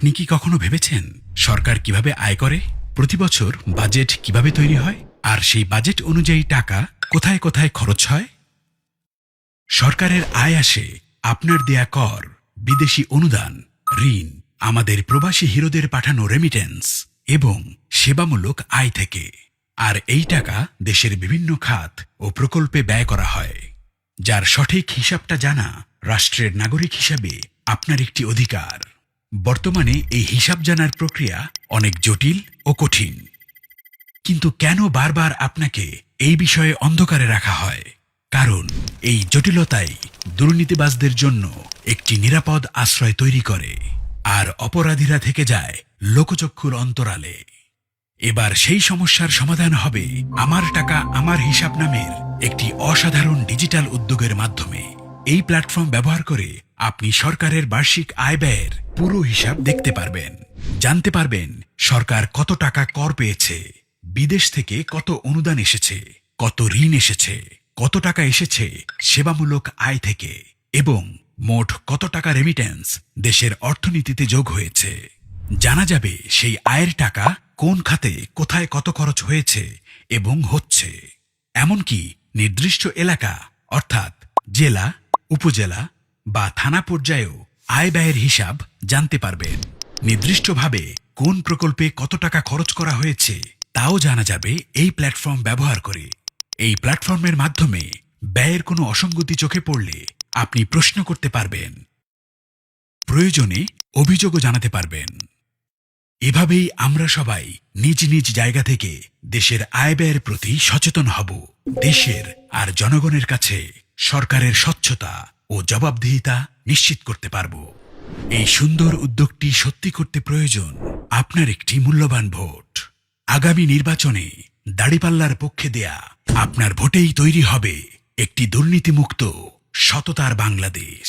আপনি কি কখনো ভেবেছেন সরকার কিভাবে আয় করে, প্রতি বছর বাজেট কিভাবে তৈরি হয়, আর সেই বাজেট অনুযায়ী টাকা কোথায় কোথায় খরচ হয়? সরকারের আয় আসে আপনার দেয়া কর, বিদেশি অনুদান, ঋণ, আমাদের প্রবাসী হিরোদের পাঠানো রেমিটেন্স এবং সেবামূলক আয় থেকে। আর এই টাকা দেশের বিভিন্ন খাত ও প্রকল্পে ব্যয় করা হয়, যার সঠিক হিসাবটা জানা রাষ্ট্রের নাগরিক হিসাবে আপনার একটি অধিকার। বর্তমানে এই হিসাব জানার প্রক্রিয়া অনেক জটিল ও কঠিন, কিন্তু কেন বারবার আপনাকে এই বিষয়ে অন্ধকারে রাখা হয়? কারণ এই জটিলতাই দুর্নীতিবাজদের জন্য একটি নিরাপদ আশ্রয় তৈরি করে, আর অপরাধীরা থেকে যায় লোকচক্ষুর অন্তরালে। এবার সেই সমস্যার সমাধান হবে আমার টাকা আমার হিসাব নামের একটি অসাধারণ ডিজিটাল উদ্যোগের মাধ্যমে। এই প্ল্যাটফর্ম ব্যবহার করে আপনি সরকারের বার্ষিক আয় ব্যয়ের পুরো হিসাব দেখতে পারবেন, জানতে পারবেন সরকার কত টাকা কর পেয়েছে, বিদেশ থেকে কত অনুদান এসেছে, কত ঋণ এসেছে, কত টাকা এসেছে সেবামূলক আয় থেকে, এবং মোট কত টাকা রেমিটেন্স দেশের অর্থনীতিতে যোগ হয়েছে। জানা যাবে সেই আয়ের টাকা কোন খাতে কোথায় কত খরচ হয়েছে এবং হচ্ছে। এমনকি নির্দিষ্ট এলাকা অর্থাৎ জেলা, উপজেলা বা থানা পর্যায়েও আয় ব্যয়ের হিসাব জানতে পারবেন। নির্দিষ্টভাবে কোন প্রকল্পে কত টাকা খরচ করা হয়েছে তাও জানা যাবে এই প্ল্যাটফর্ম ব্যবহার করে। এই প্ল্যাটফর্মের মাধ্যমে ব্যয়ের কোনো অসঙ্গতি চোখে পড়লে আপনি প্রশ্ন করতে পারবেন, প্রয়োজনে অভিযোগও জানাতে পারবেন। এভাবেই আমরা সবাই নিজ নিজ জায়গা থেকে দেশের আয় ব্যয়ের প্রতি সচেতন হব, দেশের আর জনগণের কাছে সরকারের স্বচ্ছতা ও জবাবদিহিতা নিশ্চিত করতে পারব। এই সুন্দর উদ্যোগটি সত্যি করতে প্রয়োজন আপনার একটি মূল্যবান ভোট। আগামী নির্বাচনে দাড়িপাল্লার পক্ষে দেয়া আপনার ভোটেই তৈরি হবে একটি দুর্নীতিমুক্ত সততার বাংলাদেশ।